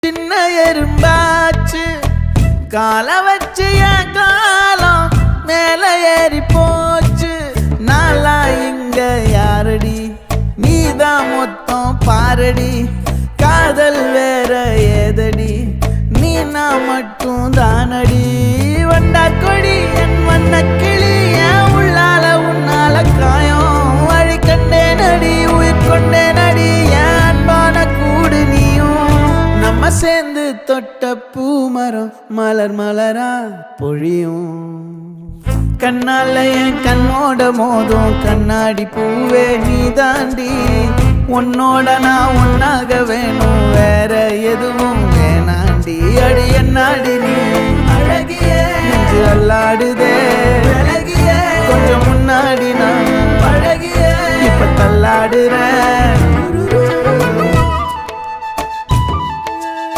சின்ன எறும்பாச்சு கால வச்சு என் காலம் மேல ஏறி போச்சு. நாளா இங்க யாரடி நீதான் மொத்தம் பாரடி. காதல் வேற ஏதடி நீ நான் மட்டும் தானடி. வண்டா கொடி என் வண்ண கிளி என் உள்ளால உன்னால காயம் வழி கண்டே நடி உயிர் கொண்டே நடி. என் அன்பான கூடு நீயும் நம்ம சேர்ந்து தொட்ட பூமரம் மலர் மலரா பொழியும். கண்ணால என் கண்ணோட மோதும் கண்ணாடி பூவே நீ தாண்டி. உன்னோட நான் ஒன்னாக வேணும் வேற எதுவும் வேணாண்டி. அடி என்னாடி நீ அழகிய நெஞ்சு அல்லாடுதே அழகிய கொஞ்சம் முன்னாடி நான் பழகிய இப்ப தள்ளாடுறேன்.